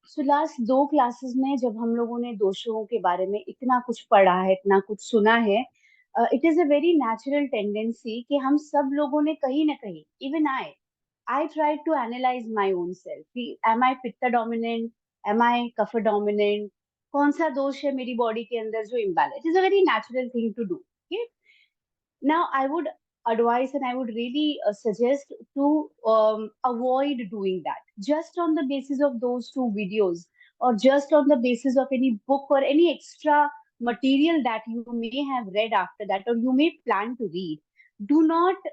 So last 2 classes में जब हम लोगों ने दोषों के बारे में इतना कुछ पढ़ा है, इतना कुछ सुना है, it is a very natural tendency कि हम सब लोगों ने कहीं ना कहीं, even I try to analyze my own self, am I pitta dominant, am I kapha dominant, कौन सा दोष है मेरी बॉडी के अंदर जो imbalance. It is a very natural thing to do. Now, I would advise and I would really suggest to avoid doing that just on the basis of those 2 videos, or just on the basis of any book or any extra material that you may have read after that, or you may plan to read. Do not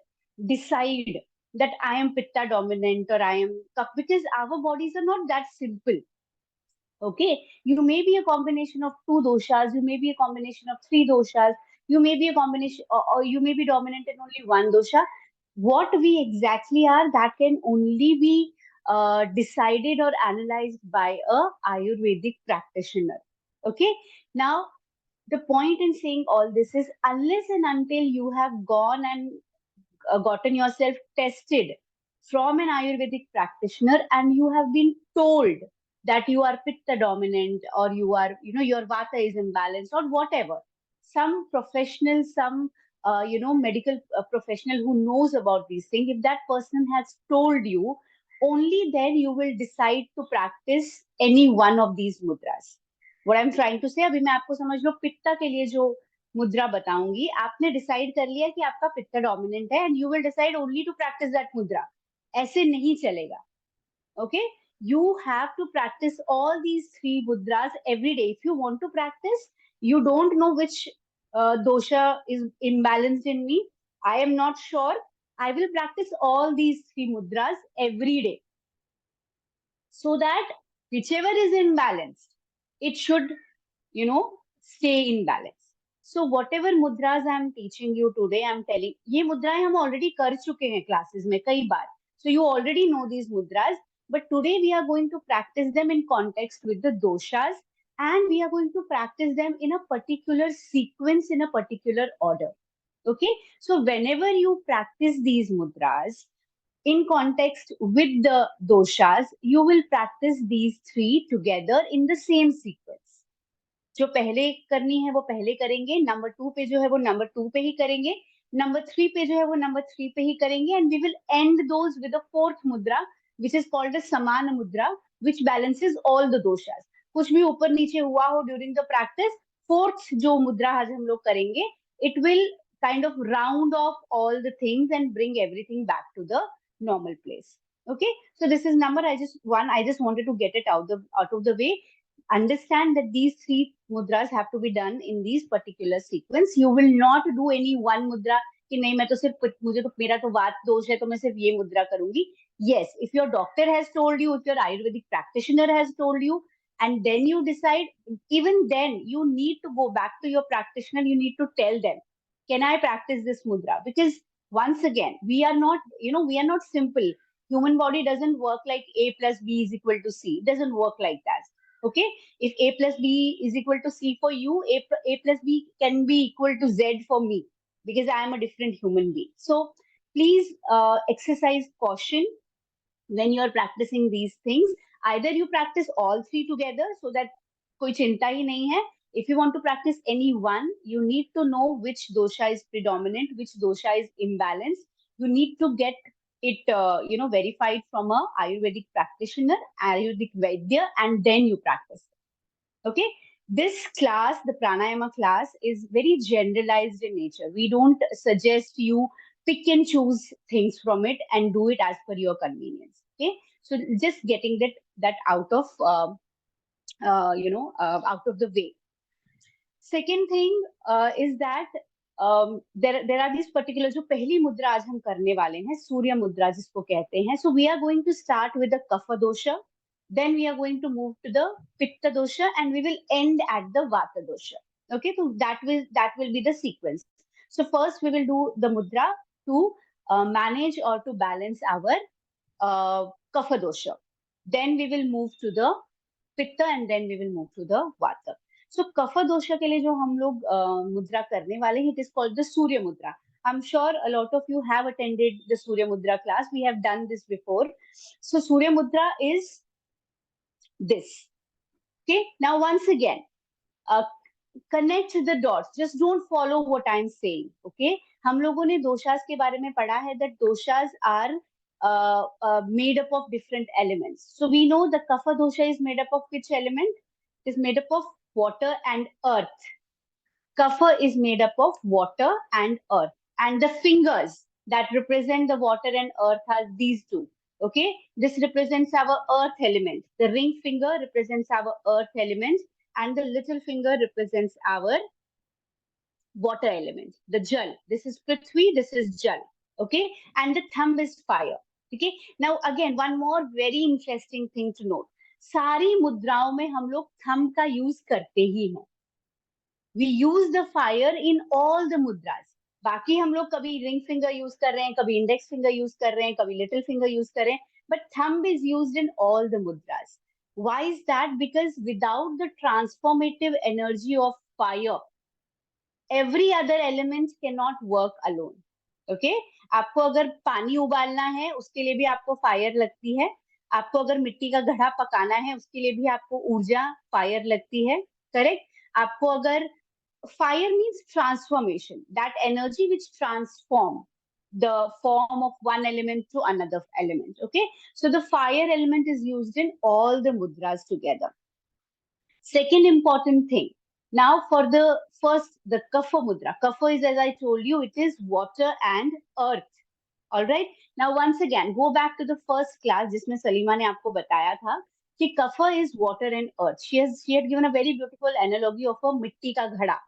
decide that I am pitta dominant or I am kapha, because our bodies are not that simple. Okay, you may be a combination of 2 doshas, you may be a combination of 3 doshas, you may be a combination, or you may be dominant in only one dosha. What we exactly are, that can only be decided or analyzed by a Ayurvedic practitioner. Okay, now the point in saying all this is, unless and until you have gone and gotten yourself tested from an Ayurvedic practitioner and you have been told that you are pitta dominant, or you are, your vata is imbalanced, or whatever. Some professional, some, medical professional who knows about these things, if that person has told you, only then you will decide to practice any one of these mudras. What I'm trying to say, अभी मैं आपको समझ लो पित्ता के लिए जो मुद्रा बताऊंगी, आपने डिसाइड कर लिया कि आपका पित्ता डोमिनेंट है and you will decide only to practice that mudra. ऐसे नहीं चलेगा। Okay, you have to practice all these 3 mudras every day. If you want to practice, you don't know which dosha is imbalanced in me, I am not sure, I will practice all these 3 mudras every day, so that whichever is imbalanced, it should, stay in balance. So whatever mudras I'm teaching you today, I'm telling, ये मुद्राएं हम already कर चुके हैं classes में कई बार. So you already know these mudras, but today we are going to practice them in context with the doshas, and we are going to practice them in a particular sequence, in a particular order. Okay, so whenever you practice these mudras in context with the doshas, you will practice these 3 together in the same sequence. जो पहले करनी है वो पहले करेंगे, number 2 पे जो है वो नंबर 2 पे ही करेंगे, नंबर 3 पे जो है वो नंबर 3 पे ही करेंगे, and we will end those with the 4th mudra which is called the samana mudra, which balances all the doshas. कुछ भी ऊपर नीचे हुआ हो ड्यूरिंग द प्रैक्टिस, 4th जो मुद्रा आज हम लोग करेंगे, it will kind of round off all the things and bring everything back to the normal place. Okay, so this is number, I just wanted to get it out of the way. Understand that these 3 mudras have to be done in these particular sequence. You will not do any one mudra कि नहीं मैं तो सिर्फ मुझे तो मेरा तो वात दोष है तो मैं सिर्फ ये मुद्रा करूंगी. Yes, if your doctor has told you, if your Ayurvedic practitioner has told you, and then you decide, even then you need to go back to your practitioner. You need to tell them, can I practice this mudra? Because once again, we are not, we are not simple. Human body doesn't work like A plus B is equal to C. It doesn't work like that. Okay, if A plus B is equal to C for you, A plus B can be equal to Z for me, because I am a different human being. So please exercise caution when you are practicing these things. Either you practice all 3 together so that कोई चिंता ही नहीं है. If you want to practice any one, you need to know which dosha is predominant, which dosha is imbalanced. You need to get it, verified from a Ayurvedic practitioner, Ayurvedic Vaidya, and then you practice. Okay. This class, the Pranayama class, is very generalized in nature. We don't suggest you pick and choose things from it and do it as per your convenience. Okay. So just getting that out of, out of the way. Second thing is that there are these particular जो पहली मुद्रा आज हम करने वाले हैं, सूर्य मुद्रा जिसको कहते हैं. So we are going to start with the kapha dosha, then we are going to move to the pitta dosha, and we will end at the vata dosha. Okay, so that will be the sequence. So first we will do the mudra to manage or to balance our kapha dosha. Then we will move to the pitta, and then we will move to the vata. So kapha dosha के लिए जो हम लोग मुद्रा करने वाले हैं, it is called the Surya Mudra. I'm sure a lot of you have attended the Surya Mudra class. We have done this before. So Surya Mudra is this. Okay, now once again, uh, connect the dots, just don't follow what I'm saying. Okay, हम लोगों ने दोषास के बारे में पढ़ा है that doshas are made up of different elements. So we know the kapha dosha is made up of which element? It is made up of water and earth. Kapha is made up of water and earth. And the fingers that represent the water and earth are these two. Okay, this represents our earth element. The ring finger represents our earth element, and the little finger represents our water element, the jal. This is Prithvi, this is jal. Okay, and the thumb is fire. Okay, now again, one more very interesting thing to note. सारी मुद्राओं में हम लोग thumb का use करते ही हैं. We use the fire in all the mudras. बाकी हम लोग कभी रिंग फिंगर यूज कर रहे हैं, कभी इंडेक्स फिंगर यूज कर रहे हैं, कभी लिटिल फिंगर यूज कर रहे हैं, but thumb is used in all the mudras. Why is that? Because without the transformative energy of fire, every other element cannot work alone. Okay, आपको अगर पानी उबालना है उसके लिए भी आपको फायर लगती है, आपको अगर मिट्टी का घड़ा पकाना है उसके लिए भी आपको ऊर्जा फायर लगती है. करेक्ट. आपको अगर fire means transformation, that energy which transform the form of one element to another element. Okay, so the fire element is used in all the mudras together. Second important thing, now for the first, the kapha mudra. Kapha is, as I told you, it is water and earth. All right, now once again go back to the first class जिसमें सलीमा ने आपको बताया था कि kapha is water and earth. She had given a very beautiful analogy of a मिट्टी का घड़ा.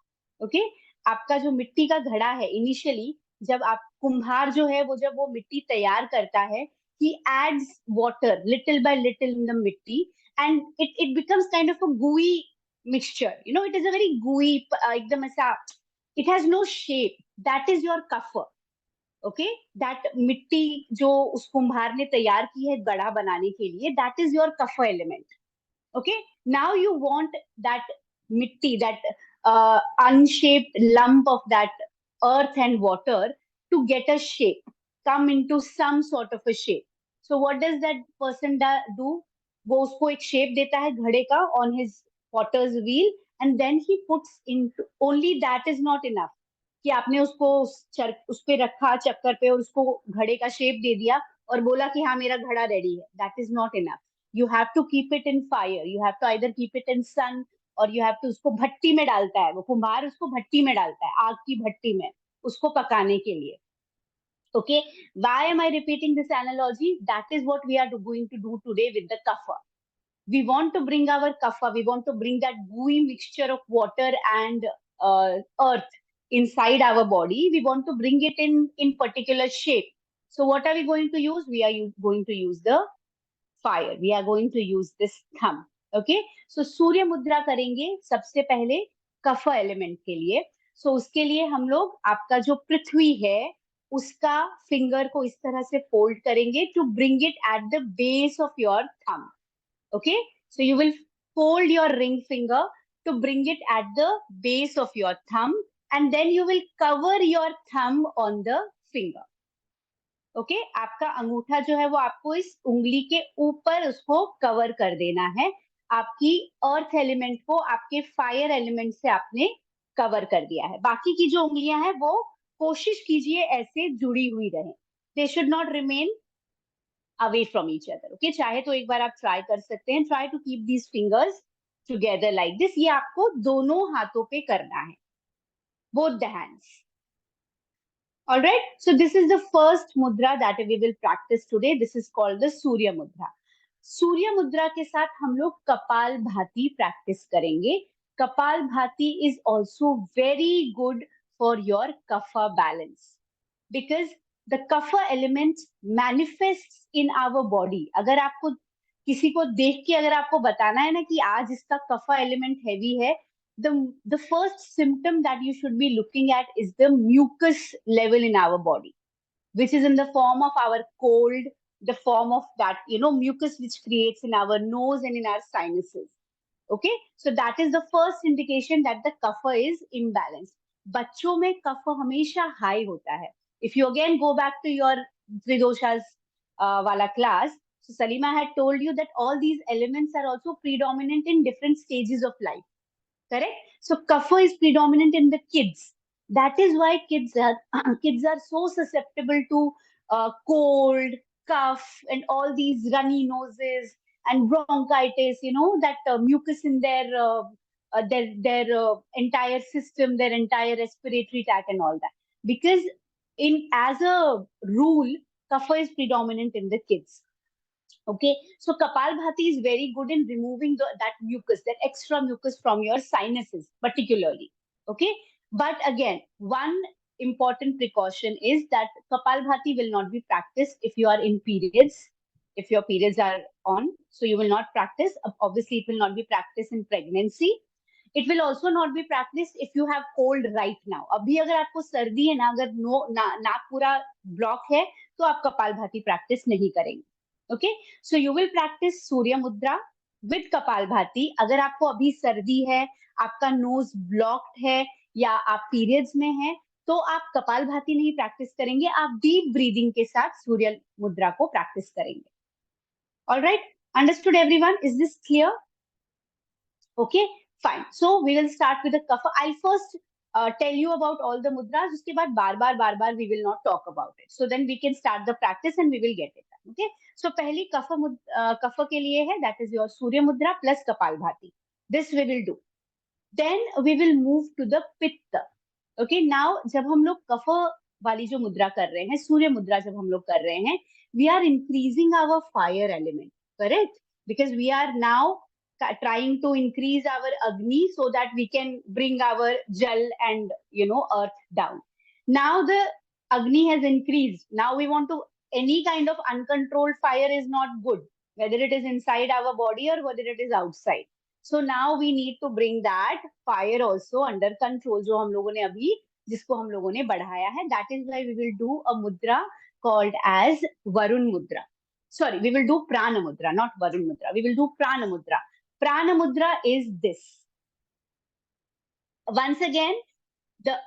Okay, आपका जो मिट्टी का घड़ा है, इनिशियली जब आप कुम्हार जो है वो जब वो मिट्टी तैयार करता है, he adds water little by little in the mitti, and it becomes kind of a gooey mixture. You know, it is a very gooey, एकदम ऐसा, it has no shape. That is your kapha. Okay, that मिट्टी जो उस कुम्हार ने तैयार की है गड़ा बनाने के लिए, that is your kapha element. Okay, now you want that mitti, that unshaped lump of that earth and water to get a shape, come into some sort of a shape. So what does that person do? वो उसको एक shape देता है घड़े का on his potter's wheel, and then he puts into, only that is not enough कि आपने उसको उस पे रखा चक्कर पे और उसको घड़े का शेप दे दिया और बोला कि हाँ मेरा घड़ा रेडी है. That is not enough. You have to keep it in fire. You have to either keep it in sun, or you have to, उसको भट्टी में डालता है वो कुम्हार, उसको भट्टी में डालता है, आग की भट्टी में उसको पकाने के लिए. Okay, why am I repeating this analogy? That is what we are going to do today with the kapha. We want to bring our kapha, we want to bring that gooey mixture of water and earth inside our body. We want to bring it in particular shape. So what are we going to use? We are going to use the fire. We are going to use this thumb. Okay, so सूर्य मुद्रा करेंगे सबसे पहले कफा element के लिए. सो उसके लिए हम लोग आपका जो पृथ्वी है उसका फिंगर को इस तरह से फोल्ड करेंगे to bring it at the base of your thumb. Okay, so you will fold your ring finger to bring it at the base of your thumb, and then you will cover your thumb on the finger. Okay, आपका अंगूठा जो है वो आपको इस उंगली के ऊपर उसको कवर कर देना है. आपकी अर्थ एलिमेंट को आपके फायर एलिमेंट से आपने कवर कर दिया है. बाकी की जो उंगलियां हैं वो कोशिश कीजिए ऐसे जुड़ी हुई रहे. They should not remain away from each other. Okay, चाहे तो एक बार आप ट्राई कर सकते हैं. Try to keep these fingers together like this. ये आपको दोनों हाथों पे करना है, both the hands. All right, so this is the first mudra that we will practice today. This is called the Surya Mudra. सूर्य मुद्रा के साथ हम लोग कपाल भाती प्रैक्टिस करेंगे. कपाल भाती is also very good for your kapha balance, because the kapha element manifests in our body. अगर आपको किसी को देख के अगर आपको बताना है ना कि आज इसका कफा एलिमेंट हैवी है, the first symptom that you should be looking at is the mucus level in our body, which is in the form of our cold, the form of that, you know, mucus which creates in our nose and in our sinuses. Okay, so that is the first indication that the kapha is imbalanced. बच्चों में kapha हमेशा high होता है. If you again go back to your Tridoshas wala class, So Salima had told you that all these elements are also predominant in different stages of life. Correct? So kapha is predominant in the kids. That is why kids are kids are so susceptible to cold, cough, and all these runny noses and bronchitis. You know that mucus in their entire system, their entire respiratory tract, and all that. Because in as a rule, kapha is predominant in the kids. Okay, so Kapalbhati is very good in removing that mucus, that extra mucus from your sinuses, particularly. Okay, but again, one important precaution is that Kapalbhati will not be practiced if you are in periods, if your periods are on. So you will not practice. Obviously, it will not be practiced in pregnancy. It will also not be practiced if you have cold right now. अभी अगर आपको सर्दी है ना, अगर नाक पूरा block है, तो आप कपालभाति प्रैक्टिस नहीं करेंगे. Okay, so you will practice Surya mudra with kapalbhati. अगर आपको अभी सर्दी है, आपका नोज ब्लॉक्ड है, या आप पीरियड्स में हैं, तो आप कपालभाति नहीं प्रैक्टिस करेंगे, आप डीप ब्रीदिंग के साथ सूर्य मुद्रा को प्रैक्टिस करेंगे. Alright, understood everyone? Is this clear? Okay, fine. So we will start with the kapha. I'll first tell you about all the mudras. उसके बाद बार बार we will not talk about it. So then we can start the practice and we will get it done. Okay. So पहली kapha के लिए है, that is your surya mudra plus kapalbhati. This we will do. Then we will move to the pitta. Okay. Now जब हम लोग kapha वाली जो मुद्रा कर रहे हैं, सूर्य मुद्रा जब हम लोग कर रहे हैं, we are increasing our fire element. Correct? Because we are now trying to increase our agni so that we can bring our jal and earth down. Now the agni has increased. Now we want to, any kind of uncontrolled fire is not good, whether it is inside our body or whether it is outside. So now we need to bring that fire also under control, जो हम लोगों ने अभी जिसको हम लोगों ने बढ़ाया है. That is why we will do a mudra called as Varun Mudra. Sorry, we will do Prana Mudra, not Varun Mudra. We will do Prana Mudra. Prana Mudra is this. Once again, the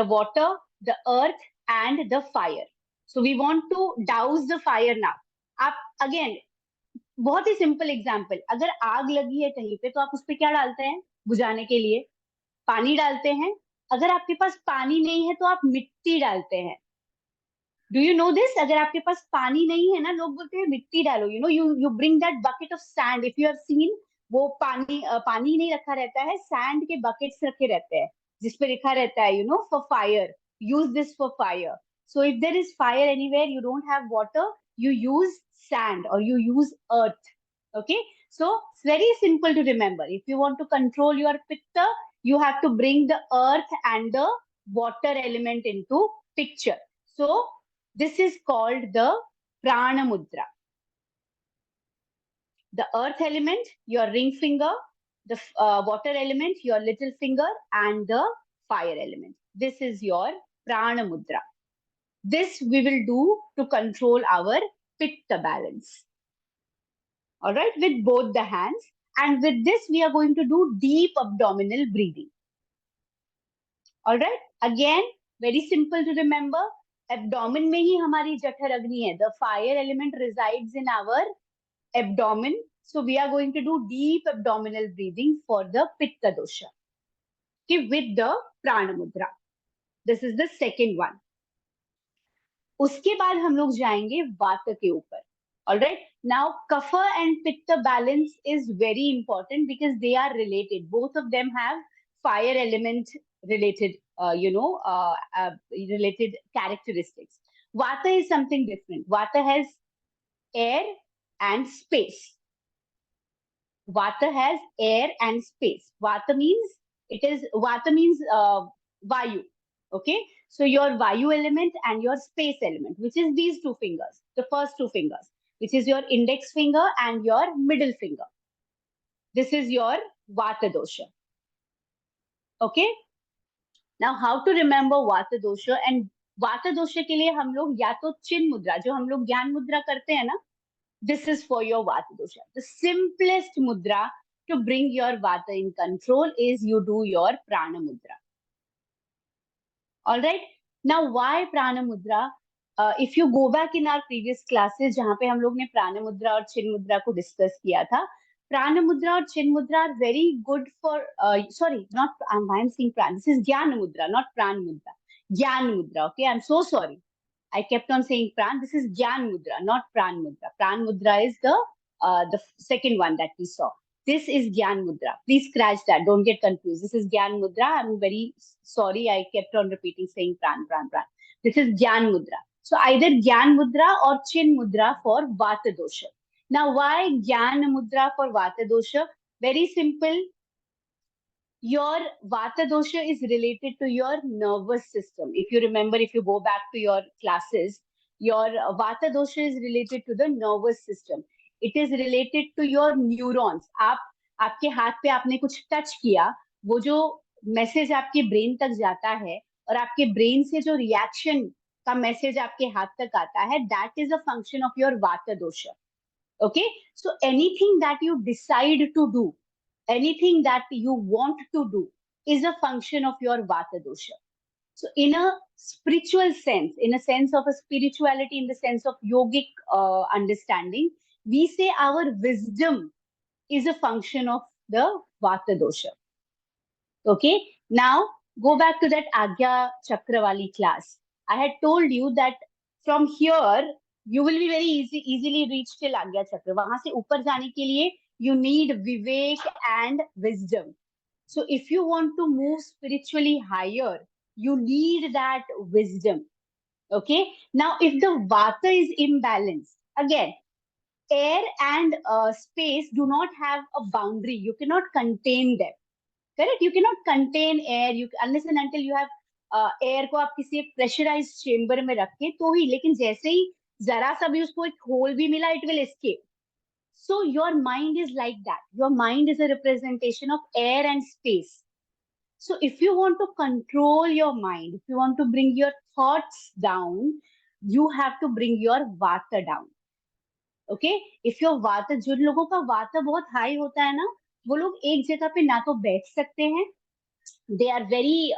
water, the earth, and the fire. So we want to douse the fire now. आप again, बहुत ही simple example, अगर आग लगी है कहीं पे तो आप उस पर क्या डालते हैं बुझाने के लिए? पानी डालते हैं. अगर आपके पास पानी नहीं है तो आप मिट्टी डालते हैं. Do you know this? अगर आपके पास पानी नहीं है ना, लोग बोलते हैं मिट्टी डालो. You bring that bucket of sand. If you have seen, वो पानी नहीं रखा रहता है, सैंड के बकेट्स रखे रहते हैं जिसपे लिखा रहता है for fire, use this for fire. So if there is fire anywhere, you don't have water, you use sand or you use earth. Okay, so it's very simple to remember. If you want to control your pitta, you have to bring the earth and the water element into picture. So this is called the prana mudra. The earth element, your ring finger, the water element, your little finger, and the fire element. This is your prana mudra. This we will do to control our pitta balance. All right, with both the hands. And with this, we are going to do deep abdominal breathing. All right, again, very simple to remember. Abdomen में ही हमारी जठर अग्नि है. The fire element resides in our abdomen. So we are going to do deep abdominal breathing for the pitta dosha. Okay, with the prana mudra. This is the second one. उसके बाद हम लोग जाएंगे वात के ऊपर. All right, now kapha and pitta balance is very important because they are related. Both of them have fire element related related characteristics. Vata is something different. Vata has air and space. Vata has air and space. Vata means vayu. Okay, so your vayu element and your space element, which is these two fingers, the first two fingers, which is your index finger and your middle finger. This is your vata dosha. Okay, now how to remember vata dosha? And vata dosha के लिए हम लोग या तो चिन मुद्रा, जो हम लोग ज्ञान मुद्रा करते हैं ना, this is for your vata dosha. The simplest mudra to bring your vata in control is you do your prana mudra. All right. Now, why prana mudra? If you go back in our previous classes जहाँ पे हम लोग ने प्राण मुद्रा और चिन मुद्रा को डिस्कस किया था, प्राण मुद्रा और chin mudra are very good for, sorry not I am saying prana, this is gyan mudra not prana mudra, gyan mudra. Okay, I am so sorry, I kept on saying pran. This is Gyan Mudra, not Pran Mudra. Pran Mudra is the second one that we saw. This is Gyan Mudra. Please scratch that. Don't get confused. This is Gyan Mudra. I'm very sorry. I kept on repeating saying pran, pran, pran. This is Gyan Mudra. So either Gyan Mudra or Chin Mudra for Vata dosha. Now, why Gyan Mudra for Vata dosha? Very simple. Your vata dosha is related to your nervous system. If you remember, if you go back to your classes, your vata dosha is related to the nervous system. It is related to your neurons. आपके हाथ पे आपने कुछ touch किया, वो जो message आपके brain तक जाता है और आपके ब्रेन से जो रिएक्शन का मैसेज आपके हाथ तक आता है, that is a function of your वाता दोषा. Okay, so anything that you decide to do, anything that you want to do is a function of your vata dosha. So in a spiritual sense, in a sense of a spirituality, in the sense of yogic understanding, we say our wisdom is a function of the vata dosha. Okay, now go back to that Agya Chakravali class. I had told you that from here you will be very easily reach till Agya Chakra. वहां से ऊपर जाने के लिए you need vivek and wisdom. So if you want to move spiritually higher, you need that wisdom. Okay. Now, if the vata is imbalanced, again, air and space do not have a boundary. You cannot contain them. Correct? You cannot contain air. You unless and until you have air को आप किसी एक pressurized chamber में रखे तो ही. लेकिन जैसे ही जरा सा भी उसको एक hole भी मिला, it will escape. So your mind is like that. Your mind is a representation of air and space. So if you want to control your mind, if you want to bring your thoughts down, you have to bring your vata down. Okay? If your vata, जो लोगों का vata बहुत high होता है ना, वो लोग एक जगह पे ना तो बैठ सकते हैं. They are very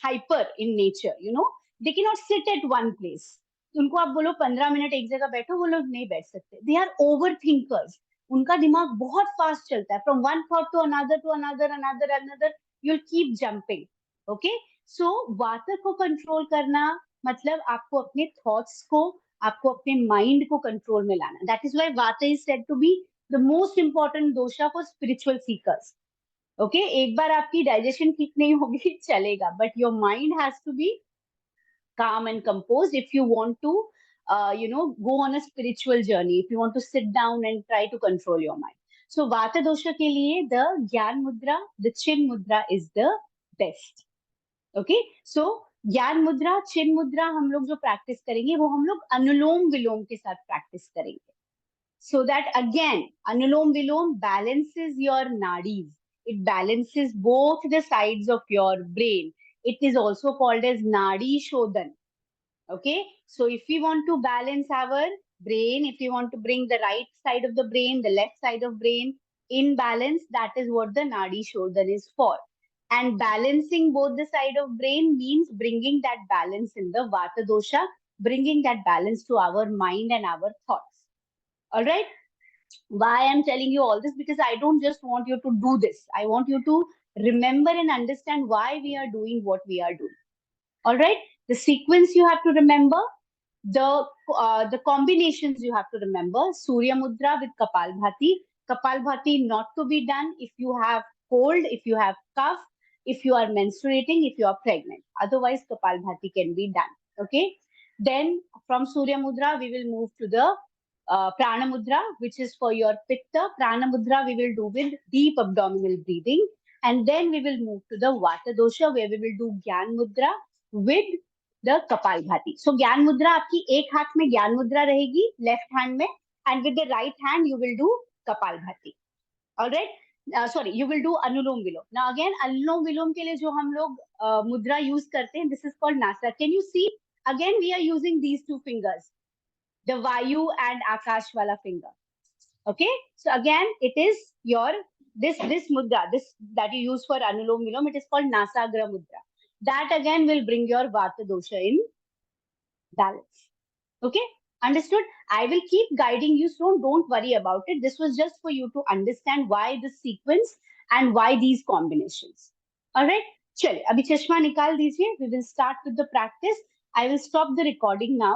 hyper in nature, you know. They cannot sit at one place. उनको आप बोलो 15 मिनट एक जगह बैठो, वो लोग नहीं बैठ सकते. They are overthinkers. उनका दिमाग बहुत फास्ट चलता है. From one thought to another, another. You'll keep jumping. Okay? So वाता को कंट्रोल करना मतलब आपको अपने थॉट्स को, आपको अपने माइंड को कंट्रोल में लाना. That is why वाता is said to be the most important dosha for spiritual seekers. Okay एक बार आपकी डाइजेशन ठीक नहीं होगी चलेगा, but your mind has to be calm and composed if you want to go on a spiritual journey, if you want to sit down and try to control your mind. So vata dosha ke liye the gyan mudra, the chin mudra is the best. Okay, so ज्ञान मुद्रा चिन मुद्रा हम लोग जो practice करेंगे वो हम लोग अनुलोम विलोम के साथ प्रैक्टिस करेंगे. So that again, Anulom Vilom balances your nadis. It balances both the sides of your brain. It is also called as Nadi Shodhan. Okay. So if we want to balance our brain, if we want to bring the right side of the brain, the left side of brain in balance, that is what the Nadi Shodhan is for. And balancing both the side of brain means bringing that balance in the Vata dosha, bringing that balance to our mind and our thoughts. All right. Why I'm telling you all this? Because I don't just want you to do this. I want you to remember and understand why we are doing what we are doing. All right. The sequence you have to remember. The combinations you have to remember. Surya Mudra with Kapalbhati. Kapalbhati not to be done if you have cold, if you have cough, if you are menstruating, if you are pregnant. Otherwise, Kapalbhati can be done. Okay. Then from Surya Mudra, we will move to the Prana Mudra, which is for your Pitta. Prana Mudra we will do with deep abdominal breathing. And then we will move to the Vata dosha where we will do Gyan Mudra with the Kapalbhati. So Gyan Mudra आपकी एक हाथ में Gyan Mudra रहेगी left hand में, and with the right hand you will do Kapalbhati. All right. Sorry, you will do Anulom Vilom. Now again, Anulom Vilom के लिए जो हम लोग मुद्रा use करते हैं, this is called Nasa. Can you see? Again, we are using these two fingers, the Vayu and Akash wala finger. Okay. So again, it is your this mudra, this that you use for Anulom Vilom, it is called Nasagra Mudra. That again will bring your Vata dosha in balance. Okay, understood? I will keep guiding you, so don't worry about it. This was just for you to understand why this sequence and why these combinations. All right, चलिए अभी चश्मा निकाल दीजिए. We will start with the practice. I will stop the recording now.